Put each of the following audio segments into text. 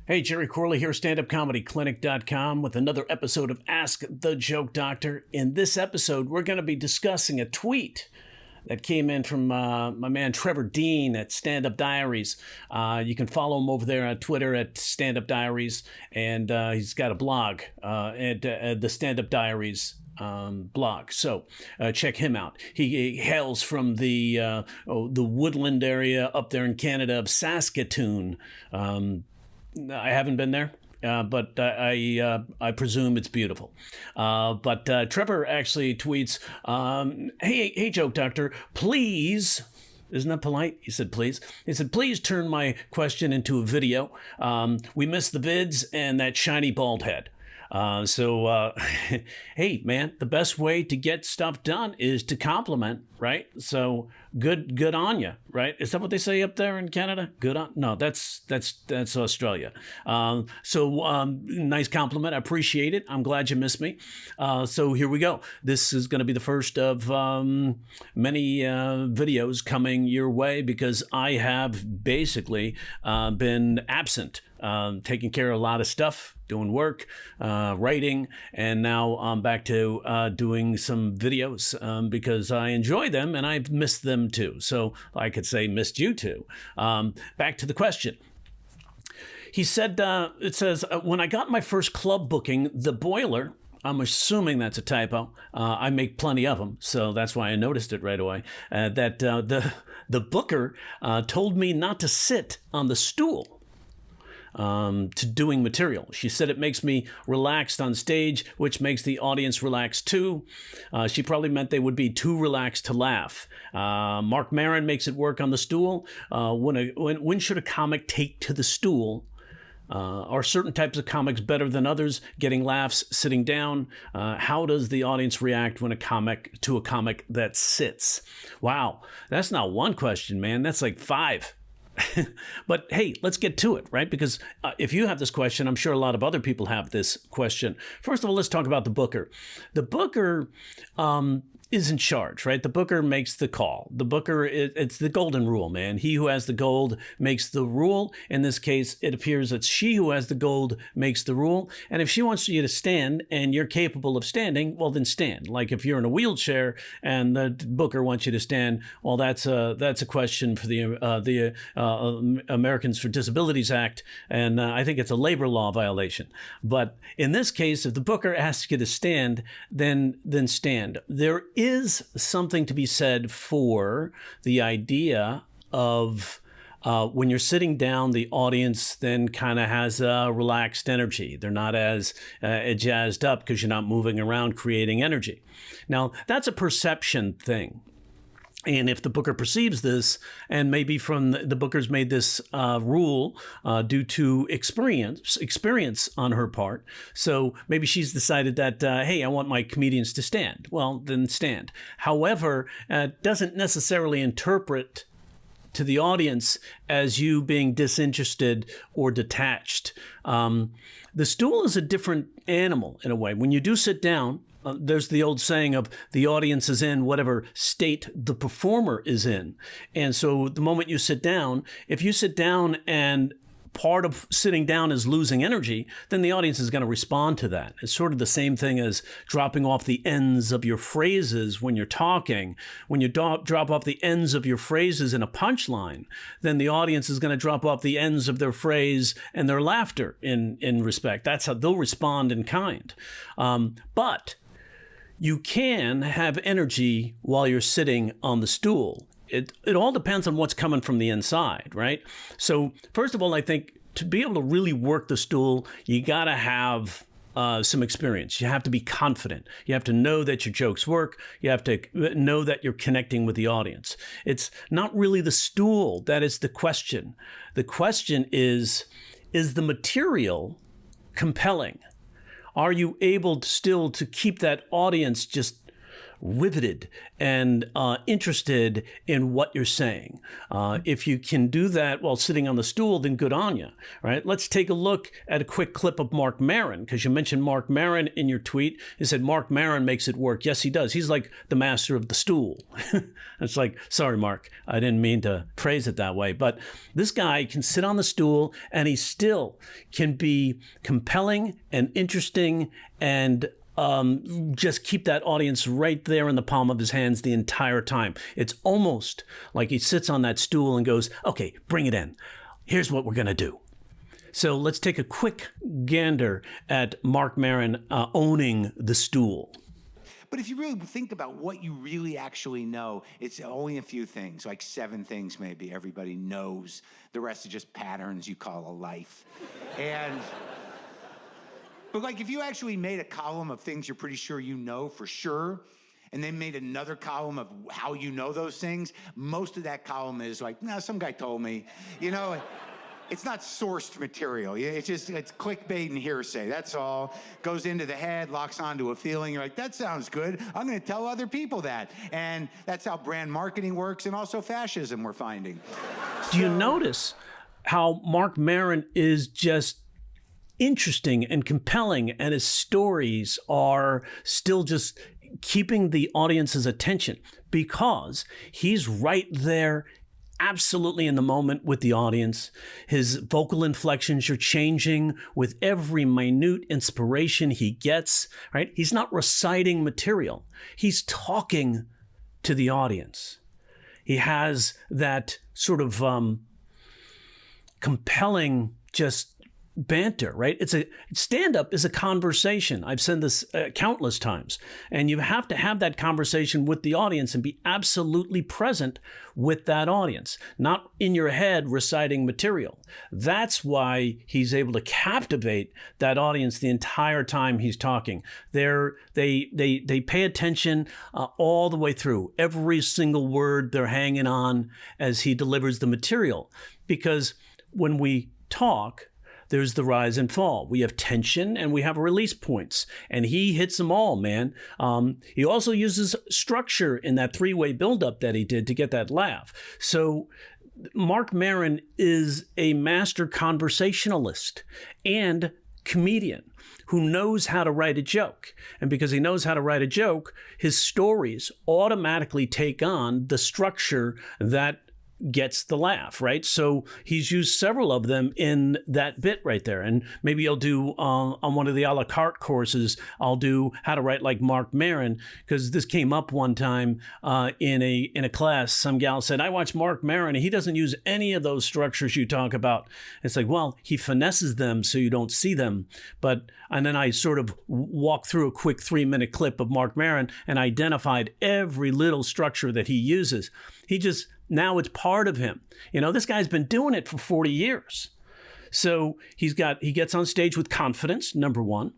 Hey, Jerry Corley here, standupcomedyclinic.com with another episode of Ask the Joke Doctor. In this episode, we're going to be discussing a tweet that came in from my man Trevor Dean at Stand Up Diaries. You can follow him over there on Twitter at Stand Up Diaries, and he's got a blog at the Stand Up Diaries blog. So check him out. He hails from the woodland area up there in Canada of Saskatoon. I haven't been there, but I presume it's beautiful. But Trevor actually tweets, hey, Joke Doctor, please. Isn't that polite? He said, please. He said, please turn my question into a video. We missed the vids and that shiny bald head. Hey, man, the best way to get stuff done is to compliment, right? So good on you, right? Is that what they say up there in Canada? Good on? No, that's Australia. Nice compliment. I appreciate it. I'm glad you missed me. So here we go. This is going to be the first of many videos coming your way because I have basically been absent, taking care of a lot of stuff, doing work, writing, and now I'm back to doing some videos because I enjoy them and I've missed them too. So I could say missed you too. Back to the question. He said, it says, when I got my first club booking, the boiler, I'm assuming that's a typo. I make plenty of them, so that's why I noticed it right away. The booker told me not to sit on the stool to doing material. She said it makes me relaxed on stage, which makes the audience relaxed too. She probably meant they would be too relaxed to laugh. Marc Maron makes it work on the stool. When should a comic take to the stool? Are certain types of comics better than others? Getting laughs sitting down. How does the audience react when a comic that sits? Wow, that's not one question, man. That's like 5. But hey, let's get to it, right? Because if you have this question, I'm sure a lot of other people have this question. First of all, let's talk about the booker. The booker is in charge, right? The booker makes the call. The booker, it's the golden rule, man. He who has the gold makes the rule. In this case, it appears that she who has the gold makes the rule. And if she wants you to stand and you're capable of standing, well, then stand. Like if you're in a wheelchair and the booker wants you to stand, well, that's a question for the Americans for Disabilities Act. And I think it's a labor law violation. But in this case, if the booker asks you to stand, then stand. There is something to be said for the idea of when you're sitting down, the audience then kind of has a relaxed energy. They're not as jazzed up because you're not moving around creating energy. Now, that's a perception thing. And if the booker perceives this, and maybe from the booker's made this rule due to experience on her part, so maybe she's decided that, hey, I want my comedians to stand. Well, then stand. However, doesn't necessarily interpret to the audience as you being disinterested or detached. The stool is a different animal in a way. When you do sit down, there's the old saying of the audience is in whatever state the performer is in. And so the moment you sit down, if you sit down and part of sitting down is losing energy, then the audience is going to respond to that. It's sort of the same thing as dropping off the ends of your phrases when you're talking. When you drop off the ends of your phrases in a punchline, then the audience is going to drop off the ends of their phrase and their laughter in respect. That's how they'll respond in kind. But you can have energy while you're sitting on the stool. It all depends on what's coming from the inside, right? So first of all, I think to be able to really work the stool, you got to have some experience. You have to be confident. You have to know that your jokes work. You have to know that you're connecting with the audience. It's not really the stool that is the question. The question is the material compelling? Are you able still to keep that audience just riveted and interested in what you're saying. If you can do that while sitting on the stool, then good on you, right? Let's take a look at a quick clip of Marc Maron, because you mentioned Marc Maron in your tweet. You said Marc Maron makes it work. Yes, he does. He's like the master of the stool. It's like, sorry, Mark, I didn't mean to phrase it that way. But this guy can sit on the stool and he still can be compelling and interesting and just keep that audience right there in the palm of his hands the entire time. It's almost like he sits on that stool and goes, okay, bring it in. Here's what we're going to do. So let's take a quick gander at Marc Maron owning the stool. But if you really think about what you really actually know, it's only a few things, like 7 things maybe everybody knows. The rest are just patterns you call a life. But like if you actually made a column of things you're pretty sure you know for sure, and then made another column of how you know those things, most of that column is like, no, some guy told me, you know. It's not sourced material. It's clickbait and hearsay. That's all. Goes into the head, locks onto a feeling. You're like, that sounds good. I'm going to tell other people that. And that's how brand marketing works, and also fascism, we're finding. Do you notice how Marc Maron is just interesting and compelling, and his stories are still just keeping the audience's attention because he's right there absolutely in the moment with the audience. His vocal inflections are changing with every minute inspiration he gets, right? He's not reciting material. He's talking to the audience. He has that sort of compelling just banter, right? Stand-up is a conversation. I've said this countless times. And you have to have that conversation with the audience and be absolutely present with that audience, not in your head reciting material. That's why he's able to captivate that audience the entire time he's talking. They pay attention all the way through. Every single word they're hanging on as he delivers the material. Because when we talk, there's the rise and fall. We have tension and we have release points, and he hits them all, man. He also uses structure in that 3-way buildup that he did to get that laugh. So Marc Maron is a master conversationalist and comedian who knows how to write a joke. And because he knows how to write a joke, his stories automatically take on the structure that gets the laugh, right? So he's used several of them in that bit right there. And maybe I'll do on one of the a la carte courses, I'll do how to write like Marc Maron, because this came up one time in a class. Some gal said, I watch Marc Maron and he doesn't use any of those structures you talk about. It's like, well, he finesses them so you don't see them. And then I sort of walked through a quick 3-minute clip of Marc Maron and identified every little structure that he uses. Now it's part of him. You know, this guy's been doing it for 40 years. So he gets on stage with confidence, number one.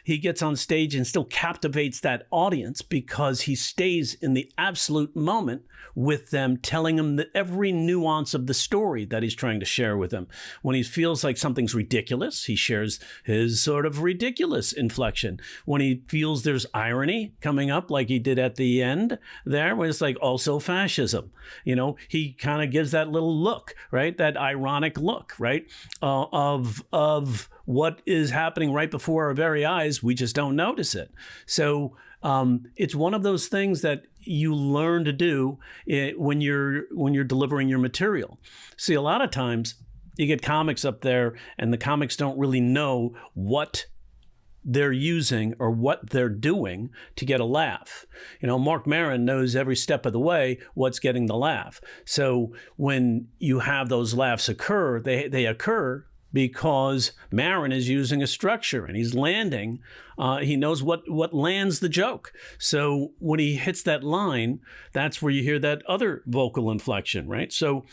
He gets on stage and still captivates that audience because he stays in the absolute moment with them, telling them every nuance of the story that he's trying to share with them. When he feels like something's ridiculous, he shares his sort of ridiculous inflection. When he feels there's irony coming up, like he did at the end there, where it's like also fascism. You know, he kind of gives that little look, right? That ironic look, right? Of what is happening right before our very eyes. We just don't notice it. So it's one of those things that you learn to do when you're delivering your material. See, a lot of times you get comics up there and the comics don't really know what they're using or what they're doing to get a laugh. You know, Marc Maron knows every step of the way what's getting the laugh. So when you have those laughs occur, they occur because Maron is using a structure and he's landing. He knows what lands the joke. So when he hits that line, that's where you hear that other vocal inflection, right? So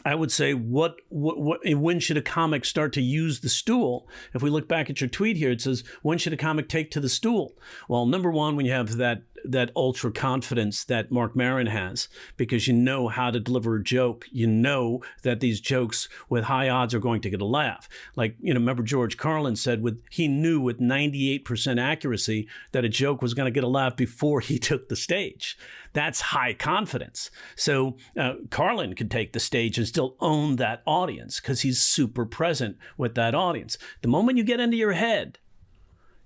I would say, when should a comic start to use the stool? If we look back at your tweet here, it says, when should a comic take to the stool? Well, number one, when you have that that ultra confidence that Marc Maron has, because you know how to deliver a joke. You know that these jokes with high odds are going to get a laugh. Like, remember George Carlin said he knew with 98% accuracy that a joke was going to get a laugh before he took the stage. That's high confidence. So Carlin could take the stage and still own that audience because he's super present with that audience. The moment you get into your head,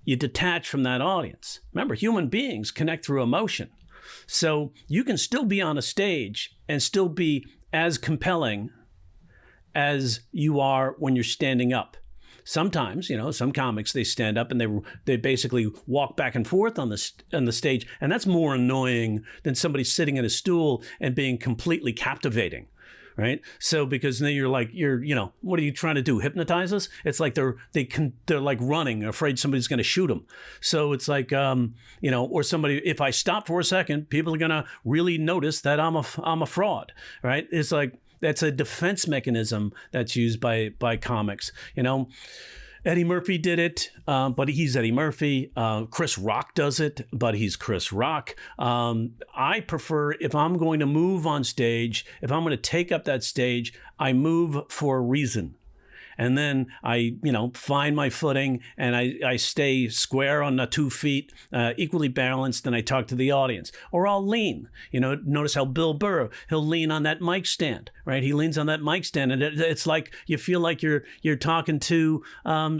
you detach from that audience. Remember, human beings connect through emotion. So you can still be on a stage and still be as compelling as you are when you're standing up. Sometimes, some comics, they stand up and they basically walk back and forth on the stage, and that's more annoying than somebody sitting in a stool and being completely captivating. Right. So because then you're what are you trying to do? Hypnotize us? It's like they're like running, afraid somebody's going to shoot them. So it's like, or somebody, if I stop for a second, people are going to really notice that I'm a fraud. Right. It's like, that's a defense mechanism that's used by comics. Eddie Murphy did it, but he's Eddie Murphy. Chris Rock does it, but he's Chris Rock. I prefer, if I'm going to move on stage, if I'm going to take up that stage, I move for a reason. And then I, find my footing and I stay square on the 2 feet, equally balanced, and I talk to the audience. Or I'll lean. Notice how Bill Burr, he'll lean on that mic stand, right? He leans on that mic stand, and it's like you feel like you're talking to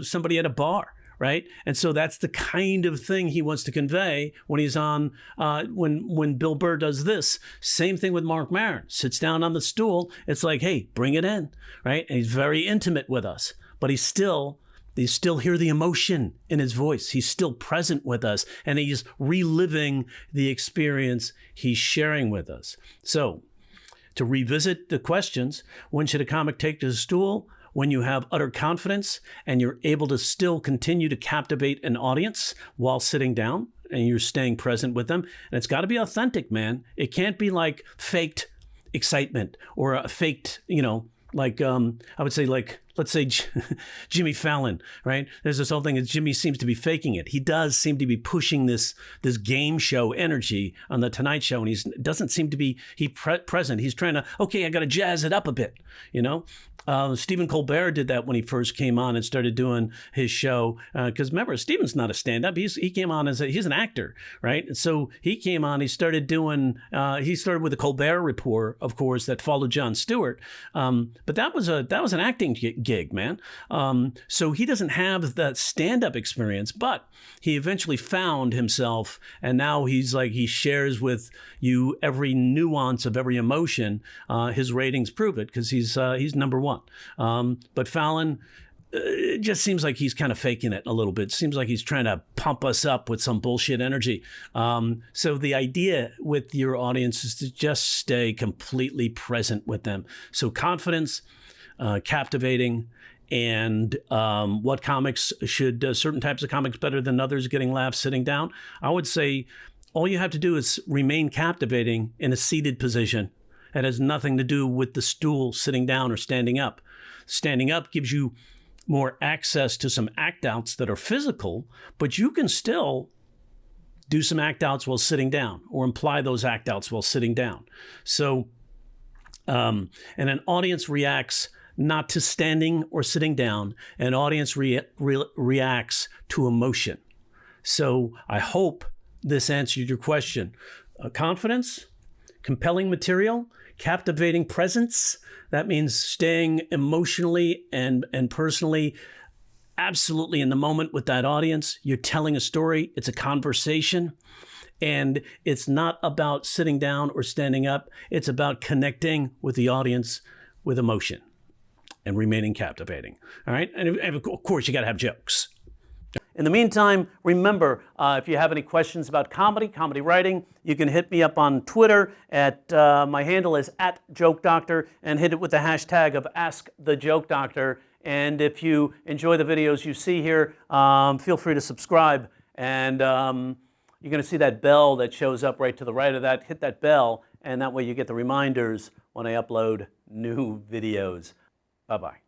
somebody at a bar. Right. And so that's the kind of thing he wants to convey when he's on, when Bill Burr does this. Same thing with Marc Maron. Sits down on the stool. It's like, hey, bring it in. Right. And he's very intimate with us, but you still hear the emotion in his voice. He's still present with us, and he's reliving the experience he's sharing with us. So to revisit the questions, when should a comic take to the stool? When you have utter confidence and you're able to still continue to captivate an audience while sitting down and you're staying present with them. And it's got to be authentic, man. It can't be like faked excitement or a faked, I would say, like, let's say Jimmy Fallon, right? There's this whole thing that Jimmy seems to be faking it. He does seem to be pushing this game show energy on the Tonight Show, and he doesn't seem to be present. He's trying to, okay, I got to jazz it up a bit, Stephen Colbert did that when he first came on and started doing his show. Because remember, Stephen's not a stand-up. He came on he's an actor, right? And so he came on. He started with the Colbert Report, of course, that followed Jon Stewart. But that was an acting gig, man. So he doesn't have that stand-up experience, but he eventually found himself, and now he shares with you every nuance of every emotion. His ratings prove it because he's number one. But Fallon, it just seems like he's kind of faking it a little bit. It seems like he's trying to pump us up with some bullshit energy. So the idea with your audience is to just stay completely present with them. So confidence, captivating, and what comics should, certain types of comics better than others, getting laughs sitting down. I would say all you have to do is remain captivating in a seated position. It has nothing to do with the stool, sitting down, or standing up. Standing up gives you more access to some act outs that are physical, but you can still do some act outs while sitting down, or imply those act outs while sitting down. So, and an audience reacts not to standing or sitting down. An audience reacts to emotion. So I hope this answered your question. Confidence, compelling material, captivating presence. That means staying emotionally and personally absolutely in the moment with that audience. You're telling a story. It's a conversation. And it's not about sitting down or standing up. It's about connecting with the audience with emotion and remaining captivating. All right? And of course, you got to have jokes. In the meantime, remember, if you have any questions about comedy writing, you can hit me up on Twitter at, my handle is @JokeDoctor, and hit it with the hashtag of AskTheJokeDoctor. And if you enjoy the videos you see here, feel free to subscribe. And you're going to see that bell that shows up right to the right of that. Hit that bell, and that way you get the reminders when I upload new videos. Bye-bye.